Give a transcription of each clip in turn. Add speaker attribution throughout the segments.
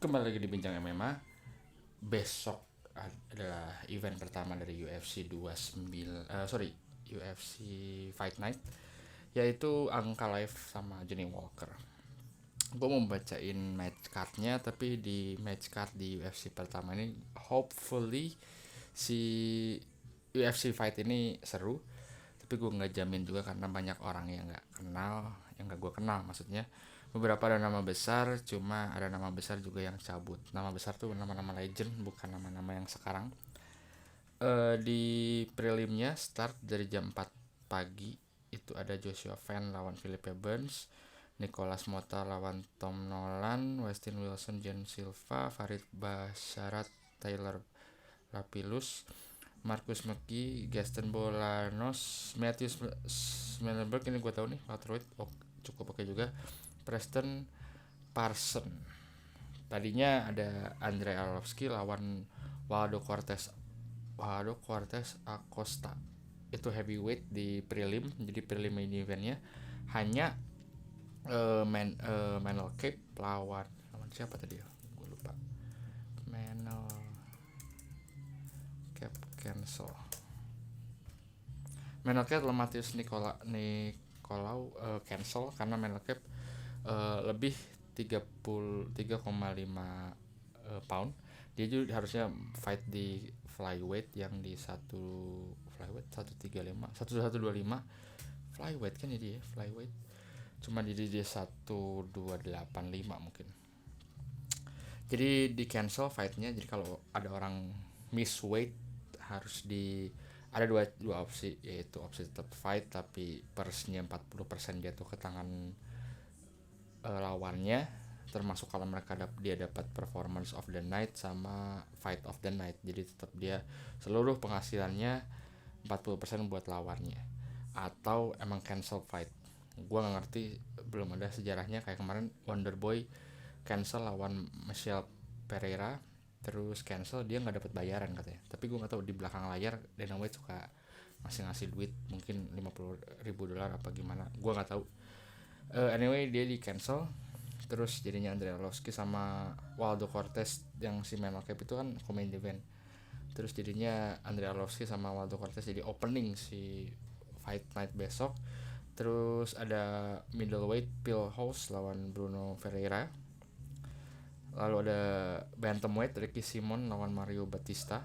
Speaker 1: Kembali lagi di Bincang MMA. Besok adalah event pertama dari UFC 29 UFC Fight Night, yaitu Angka Live sama Johnny Walker. Gue mau bacain match cardnya, tapi di match card di UFC pertama ini hopefully si UFC Fight ini seru. Tapi gue nggak jamin juga karena banyak orang yang nggak kenal, yang nggak gue kenal maksudnya. Beberapa ada nama besar, cuma ada nama besar juga yang cabut. Nama besar tuh nama-nama legend, bukan nama-nama yang sekarang. Di prelimnya start dari jam 4 pagi. Itu ada Joshua Van lawan Philippe Burns, Nicolas Mota lawan Tom Nolan, Westin Wilson, Jen Silva, Farid Basharat, Taylor Lapillus, Marcus McGee, Gaston Bolanos, Matthew Smellenberg, ini gue tahu nih, welterweight, cukup oke juga. Preston Parson. Tadinya ada Andre Arlovski lawan Waldo Cortez Acosta. Itu heavyweight di prelim, jadi prelim main eventnya hanya Manel Cape lawan siapa tadi ya? Gue lupa. Manel Cape cancel. Manel Cape lawan Matius Nicolau cancel karena Manel Cape lebih 33,5 pound. Dia juga harusnya fight di flyweight yang di flyweight 135 1125 flyweight kan, jadi ya flyweight cuma di 1285 mungkin. Jadi di cancel fightnya. Jadi kalau ada orang miss weight harus ada dua opsi, yaitu opsi tetap fight tapi persnya 40% jatuh ke tangan lawannya, termasuk kalau dia dapat performance of the night sama fight of the night. Jadi tetap dia seluruh penghasilannya 40% buat lawannya, atau emang cancel fight. Gua nggak ngerti, belum ada sejarahnya. Kayak kemarin Wonderboy cancel lawan Michelle Pereira, terus cancel, dia nggak dapat bayaran katanya. Tapi gue nggak tahu di belakang layar Dana White suka ngasih duit, mungkin $50,000 apa gimana, gue nggak tahu. Anyway, dia di cancel. Terus jadinya Andre Arlovski sama Waldo Cortez yang si Manel Cape itu kan main event. Terus jadinya Andre Arlovski sama Waldo Cortez jadi opening si Fight Night besok. Terus ada middleweight Phil House lawan Bruno Ferreira. Lalu ada bantamweight Ricky Simon lawan Mario Batista.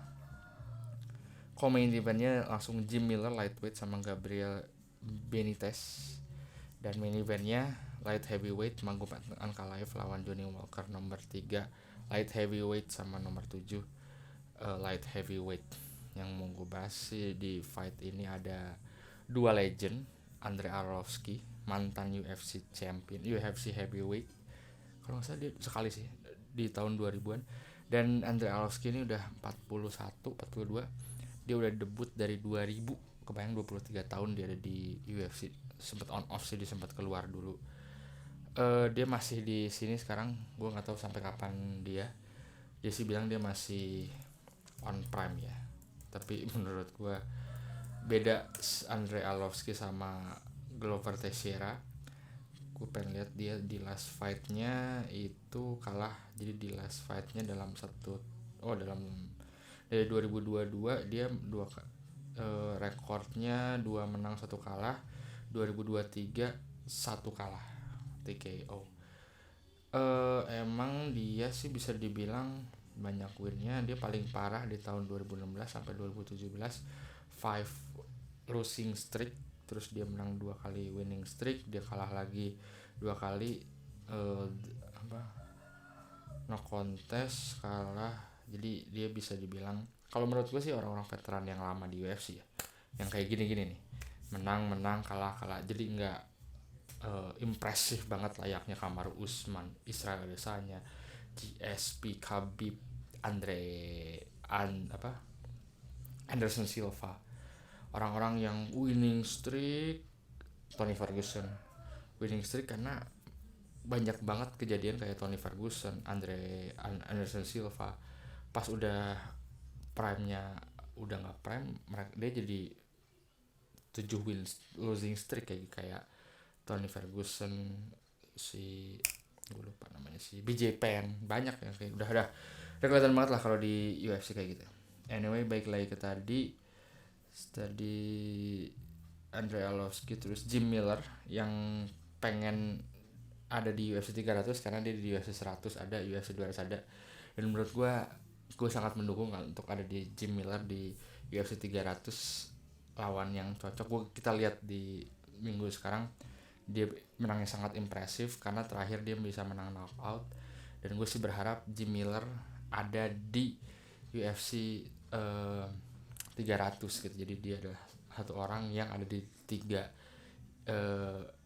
Speaker 1: Main eventnya langsung Jim Miller lightweight sama Gabriel Benitez. Dan main eventnya light heavyweight Manggup Angka Live lawan Johnny Walker nomor 3 light heavyweight sama nomor 7 light heavyweight. Yang mau gue bahas sih di fight ini ada dua legend. Andre Arlovski, mantan UFC champion, UFC heavyweight, kalau nggak salah dia sekali sih di tahun 2000-an. Dan Andre Arlovski ini udah 42. Dia udah debut dari 2000. Kebayang 23 tahun dia ada di UFC. Sempat on off sih, dia sempat keluar dulu. Dia masih di sini sekarang. Gue nggak tahu sampai kapan dia sih bilang dia masih on prime ya. Tapi menurut gue beda Andre Arlovski sama Glover Teixeira. Gue pengen lihat dia di last fightnya itu kalah. Jadi di last fightnya dalam dari 2022 dia rekornya 2 menang 1 kalah. 2023 1 kalah TKO. Emang dia sih bisa dibilang banyak winnya. Dia paling parah di tahun 2016 sampai 2017 5 losing streak. Terus dia menang 2 kali winning streak. Dia kalah lagi 2 kali no contest, kalah. Jadi dia bisa dibilang, kalau menurut gue sih orang-orang veteran yang lama di UFC ya, yang kayak gini-gini nih, menang kalah. Jadi nggak impresif banget layaknya Kamaru Usman, Israel Adesanya, GSP, Khabib, Anderson Silva. Orang-orang yang winning streak, Tony Ferguson winning streak, karena banyak banget kejadian kayak Tony Ferguson, Anderson Silva pas udah prime-nya udah nggak prime, dia jadi 7 losing streak kayak Tony Ferguson, si gue lupa namanya si BJ Penn, banyak ya kayak udah kelihatan banget lah kalau di UFC kayak gitu. Anyway, baik lagi ke tadi Andrei Arlovski terus Jim Miller yang pengen ada di UFC 300 karena dia di UFC 100 ada, UFC 200 ada. Dan menurut gue sangat mendukung untuk ada di Jim Miller di UFC 300, lawan yang cocok. Kita lihat di minggu sekarang dia menangnya sangat impresif karena terakhir dia bisa menang knockout. Dan gue sih berharap Jim Miller ada di UFC 300 gitu. Jadi dia adalah satu orang yang ada di 3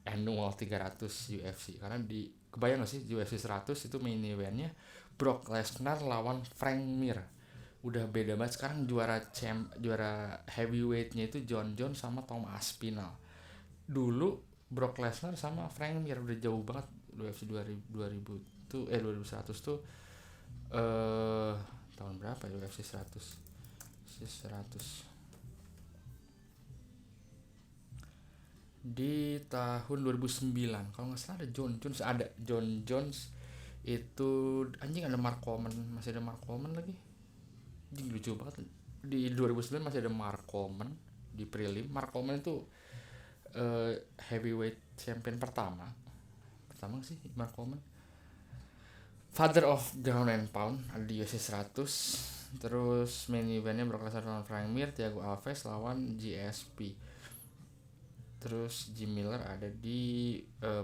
Speaker 1: annual 300 UFC. Karena kebayang gak sih di UFC 100 itu main eventnya Brock Lesnar lawan Frank Mir. Udah beda banget. Sekarang juara heavyweightnya itu John Jones sama Tom Aspinall. Dulu Brock Lesnar sama Frank Mir udah jauh banget. UFC 2000 tuh 2100 tuh tahun berapa ya UFC 100? Di tahun 2009 kalau nggak salah ada John Jones itu, anjing ada Mark Coleman, masih ada Mark Coleman lagi, anjing lucu banget. Di 2009 masih ada Mark Coleman di prelim. Mark Coleman itu heavyweight champion pertama sih Mark Coleman, father of ground and pound, ada di UFC 100. Terus main eventnya Brock Lesnar lawan Frank Mir, Thiago Alves lawan GSP. Terus Jim Miller ada di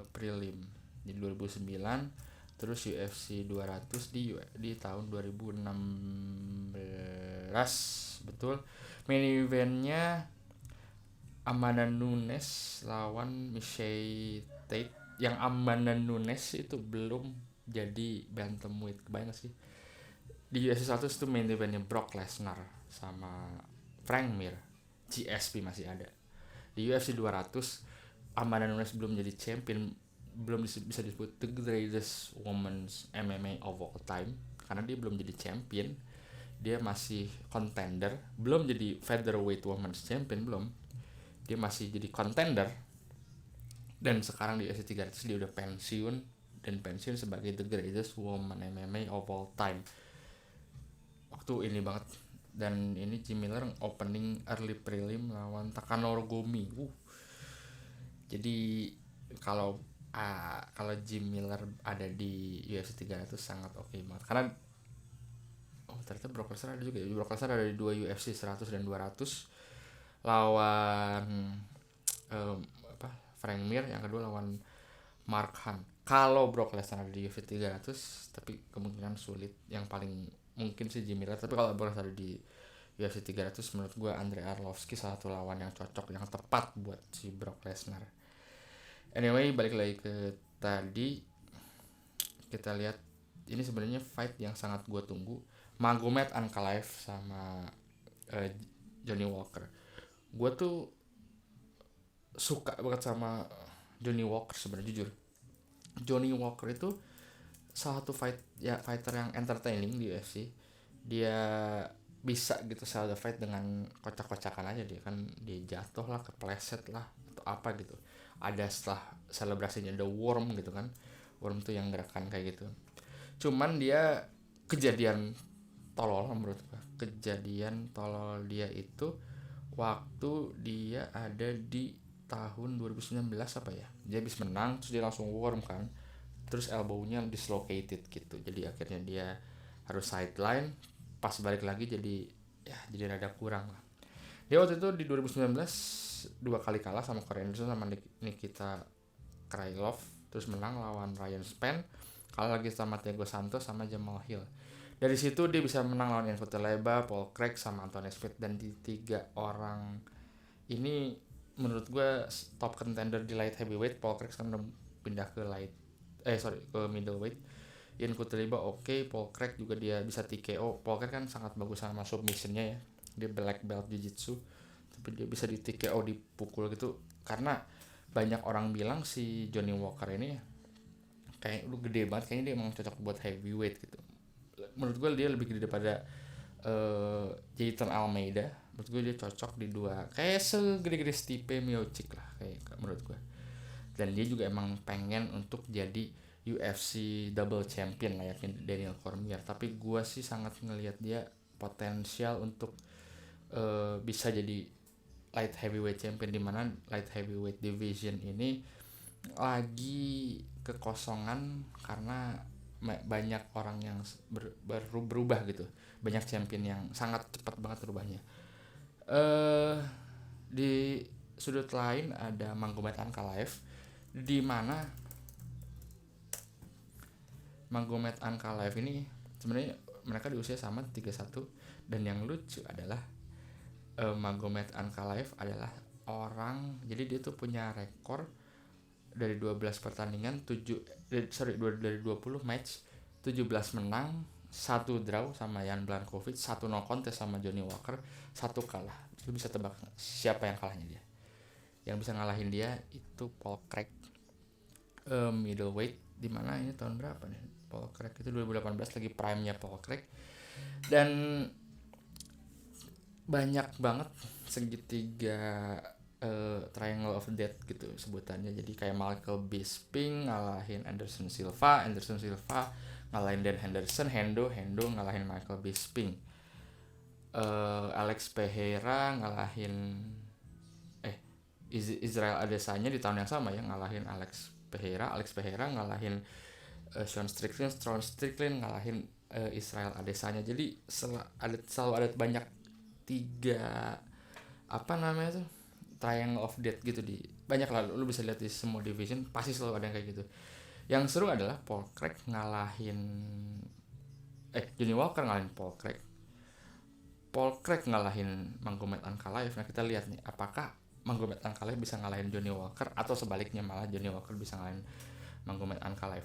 Speaker 1: prelim di 2009. Terus UFC 200 di tahun 2016, betul. Main eventnya Amanda Nunes lawan Miesha Tate. Yang Amanda Nunes itu belum jadi bantamweight, kebayang gak sih? Di UFC 100 itu main eventnya Brock Lesnar sama Frank Mir, GSP masih ada. Di UFC 200 Amanda Nunes belum jadi champion, belum bisa disebut the greatest women's MMA of all time karena dia belum jadi champion. Dia masih contender, belum jadi featherweight women's champion, belum. Dia masih jadi contender. Dan sekarang di UFC 300 dia udah pensiun, dan pensiun sebagai the greatest woman MMA of all time. Waktu ini banget. Dan ini Jim Miller opening early prelim lawan Takanori Gomi. Jadi kalau Jim Miller ada di UFC 300 sangat oke banget. Karena ternyata Brock Lesnar ada juga. Brock Lesnar ada di 2 UFC 100 dan 200 lawan Frank Mir, yang kedua lawan Mark Hunt. Kalau Brock Lesnar ada di UFC 300, tapi kemungkinan sulit. Yang paling mungkin sih Jim Miller. Tapi kalau Brock Lesnar ada di UFC 300, menurut gue Andrei Arlovski salah satu lawan yang cocok, yang tepat buat si Brock Lesnar. Anyway, balik lagi ke tadi, kita lihat ini sebenarnya fight yang sangat gue tunggu, Magomed Ankalaev sama Johnny Walker. Gue tuh suka banget sama Johnny Walker sebenarnya, jujur. Johnny Walker itu salah satu fighter yang entertaining di UFC. Dia bisa gitu sell the fight dengan kocak-kocakan aja. Dia jatuh lah, kepleset lah, atau apa gitu. Ada setelah selebrasinya ada worm gitu kan. Worm tuh yang gerakan kayak gitu. Cuman dia kejadian tolol menurut gue. Kejadian tolol dia itu waktu dia ada di tahun 2019 apa ya. Dia habis menang terus dia langsung worm kan. Terus elbow-nya dislocated gitu. Jadi akhirnya dia harus sideline. Pas balik lagi jadi rada kurang lah. Dia waktu itu di 2019 2 kali kalah sama Korean sama Nikita Krylov, terus menang lawan Ryan Spann, kalah lagi sama Thiago Santos sama Jamal Hill. Dari situ dia bisa menang lawan Ian Cutelaba, Paul Craig sama Anthony Smith. Dan di 3 orang ini menurut gue top contender di light heavyweight. Paul Craig sekarang pindah ke ke middleweight. Ian Cutelaba Paul Craig juga dia bisa TKO. Paul Craig kan sangat bagus sama submissionnya ya, dia black belt jiu-jitsu, tapi dia bisa di TKO, dipukul gitu. Karena banyak orang bilang si Johnny Walker ini kayak lu gede banget, kayaknya dia emang cocok buat heavyweight gitu. Menurut gue dia lebih gede daripada Jason Almeida. Menurut gue dia cocok di 2, kayak segede-gede Stipe Miocic lah kayak menurut gue. Dan dia juga emang pengen untuk jadi UFC double champion layaknya Daniel Cormier, tapi gue sih sangat ngelihat dia potensial untuk bisa jadi light heavyweight champion, di mana light heavyweight division ini lagi kekosongan karena banyak orang yang berubah gitu, banyak champion yang sangat cepat banget berubahnya. Di sudut lain ada Magomed Ankalaev, di mana Magomed Ankalaev ini sebenarnya mereka di usia sama 31, dan yang lucu adalah Magomed Ankalaev adalah orang, jadi dia tuh punya rekor dari 12 pertandingan dari 20 match 17 menang, 1 draw sama Jan Blachowicz, 1 no contest sama Johnny Walker, 1 kalah. Lu bisa tebak siapa yang kalahnya dia? Yang bisa ngalahin dia itu Paul Craig, middleweight, di mana ini tahun berapa nih? Paul Craig itu 2018, lagi prime-nya Paul Craig. Dan banyak banget segitiga triangle of death gitu sebutannya. Jadi kayak Michael Bisping ngalahin Anderson Silva ngalahin Dan Henderson, Hendo ngalahin Michael Bisping, Alex Pereira ngalahin Israel Adesanya di tahun yang sama ya, ngalahin Alex Pereira ngalahin Sean Strickland ngalahin Israel Adesanya. Jadi selalu ada banyak 3 triangle of death gitu, di banyak lah, lu bisa lihat di semua division pasti selalu ada yang kayak gitu. Yang seru adalah Paul Craig ngalahin Johnny Walker ngalahin Paul Craig ngalahin Magomed Ankalaev. Nah kita lihat nih, apakah Magomed Ankalaev bisa ngalahin Johnny Walker, atau sebaliknya malah Johnny Walker bisa ngalahin Magomed Ankalaev.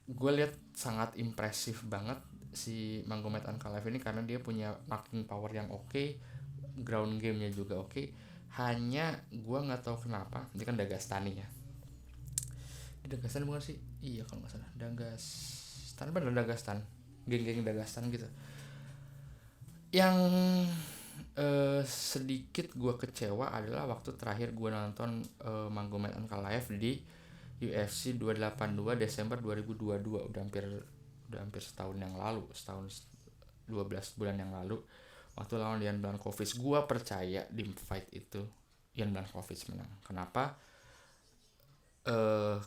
Speaker 1: Gue lihat sangat impresif banget si Magomed Ankalaev ini karena dia punya knocking power yang oke, ground game-nya juga oke. Hanya gue nggak tahu kenapa, dia kan Dagestani ya. Dagestan bukan sih? Iya kalau nggak salah Dagestan, bener Dagestan, geng-geng Dagestan gitu. Yang sedikit gue kecewa adalah waktu terakhir gue nonton Magomed Ankalaev di UFC 282 Desember 2022, udah hampir setahun 12 bulan yang lalu, waktu lawan Jan Blachowicz. Gue percaya di fight itu Jan Blachowicz menang. Kenapa?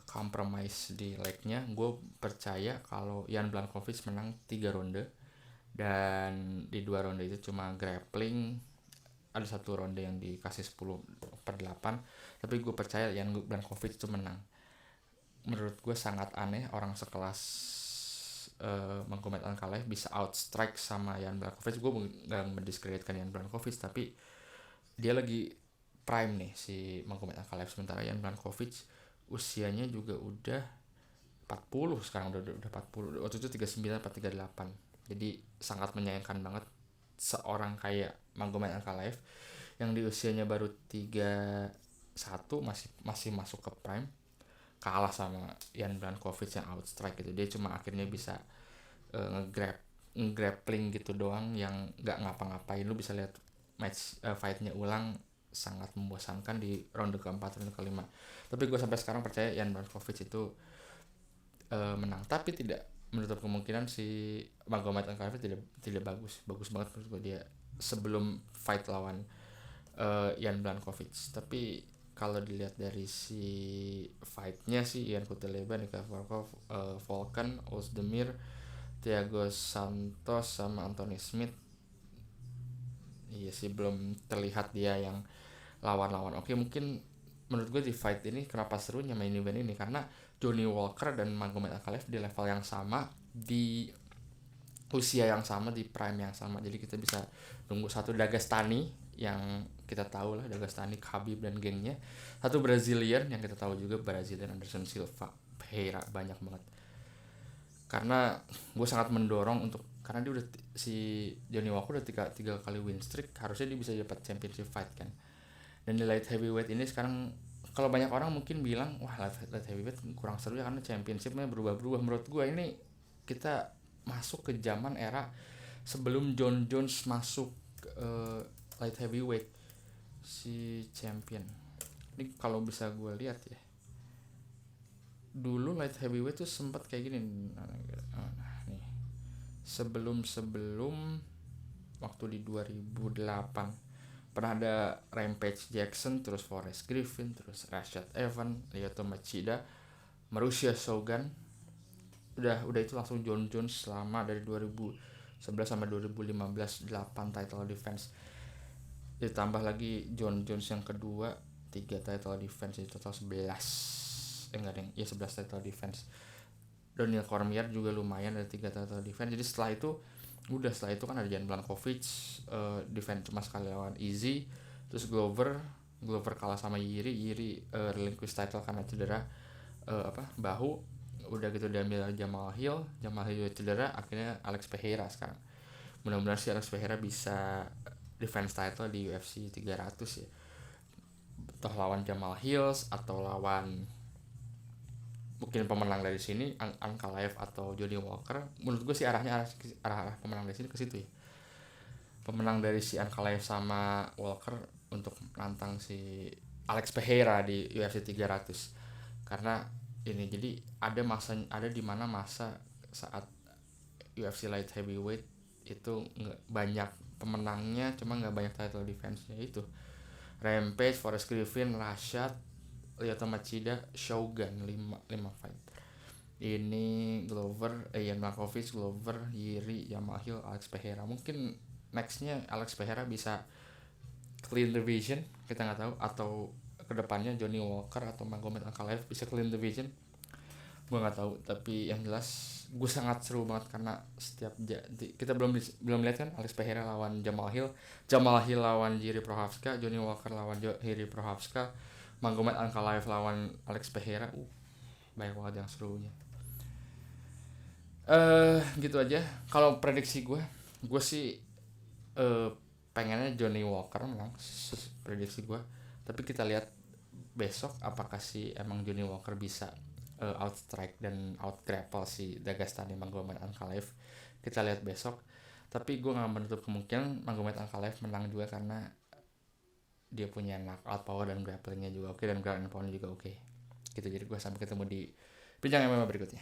Speaker 1: Compromise di leg-nya, gue percaya kalau Jan Blachowicz menang 3 ronde, dan di 2 ronde itu cuma grappling, ada 1 ronde yang dikasih 10/8, tapi gue percaya Jan Blachowicz itu menang. Menurut gue sangat aneh orang sekelas Magomed Ankalaev bisa outstrike sama Jan Blachowicz. Gue gak mendiskreditkan Jan Blachowicz, tapi dia lagi prime nih si Magomed Ankalaev, sementara Jan Blachowicz usianya juga udah 40 sekarang, udah 40, waktu itu 39 atau 38. Jadi sangat menyayangkan banget seorang kayak Magomed Ankalaev yang di usianya baru 31 masih masuk ke prime, kalah sama Jan Blachowicz yang outstrike gitu. Dia cuma akhirnya bisa nge-grappling gitu doang yang gak ngapa-ngapain. Lu bisa lihat match fightnya ulang, sangat membosankan di ronde keempat, ronde kelima. Tapi gue sampai sekarang percaya Jan Blachowicz itu menang, tapi tidak menutup kemungkinan si Magomed Ankalaev tidak bagus banget menurut gue dia sebelum fight lawan Jan Blachowicz. Tapi kalau dilihat dari si fightnya sih, Ian Cutelaba, Nikita Volkan, Ozdemir, Thiago Santos sama Anthony Smith, iya sih belum terlihat dia yang lawan-lawan oke. Mungkin menurut gue di fight ini kenapa serunya main event ini, karena Johnny Walker dan Magomed Ankalaev di level yang sama, di usia yang sama, di prime yang sama. Jadi kita bisa tunggu satu Dagestani yang kita tahu lah, Dagestani, Khabib dan gengnya, satu Brazilian yang kita tahu juga, Brazilian Anderson Silva, Pereira, banyak banget. Karena gue sangat mendorong untuk, karena dia udah si Johnny Walker udah 3 kali win streak, harusnya dia bisa dapat championship fight kan. Dan di light heavyweight ini sekarang, kalau banyak orang mungkin bilang wah light heavyweight kurang seru ya karena championshipnya berubah-berubah. Menurut gue ini kita masuk ke zaman era sebelum John Jones masuk light heavyweight, si champion ini kalau bisa gue lihat ya, dulu light heavyweight tuh sempat kayak gini. Nah, nih sebelum waktu di 2008 pernah ada Rampage Jackson, terus Forrest Griffin, terus Rashad Evans, Lyoto Machida, Marussia Shogun. Udah itu langsung John Jones selama dari 2011 sampai 2015 8 title defense. Ditambah lagi John Jones yang kedua 3 title defense, jadi total 11. Enggak deh, ya 11 title defense. Daniel Cormier juga lumayan ada 3 title defense. Jadi setelah itu kan ada Jan Blachowicz, defense cuma sekali lawan Easy. Terus Glover kalah sama Yiri relinquish title karena cedera bahu. Udah gitu diambil Jamal Hill cedera, akhirnya Alex Pereira sekarang. Mudah-mudahan si Alex Pereira bisa defense title di UFC 300 ya. Atau lawan Jamal Hills atau lawan mungkin pemenang dari sini Ankalaev atau Johnny Walker. Menurut gue sih arah pemenang dari sini ke situ ya. Pemenang dari si Ankalaev sama Walker untuk nantang si Alex Pereira di UFC 300. Karena ini jadi ada di mana masa saat UFC light heavyweight itu nggak banyak pemenangnya, cuma nggak banyak title defense-nya. Itu Rampage, Forrest Griffin, Rashad, Lyoto Machida, Shogun 5 fight. Ini Glover, Jan Blachowicz, Glover, Yiri, Jamal Hill, Alex Pereira. Mungkin nextnya Alex Pereira bisa clean division, kita nggak tahu, atau kedepannya Johnny Walker atau Magomed Ankalaev bisa clean division, gue nggak tahu. Tapi yang jelas gue sangat seru banget karena kita belum lihat kan Alex Pereira lawan Jamal Hill lawan Jiri Prochazka, Johnny Walker lawan Jiri Prochazka, Magomed Ankalaev lawan Alex Pereira. Banyak banget yang serunya. Gitu aja. Kalau prediksi gue sih pengennya Johnny Walker menang, prediksi gue. Tapi kita lihat besok apakah si emang Johnny Walker bisa outstrike dan outgrapple si Dagestani Magomed Ankalaev. Kita lihat besok. Tapi gue nggak menutup kemungkinan Magomed Ankalaev menang juga karena dia punya knockout power dan grapplingnya juga oke, dan ground and pound juga oke. Gitu. Jadi gue sampai ketemu di bincang MMA berikutnya.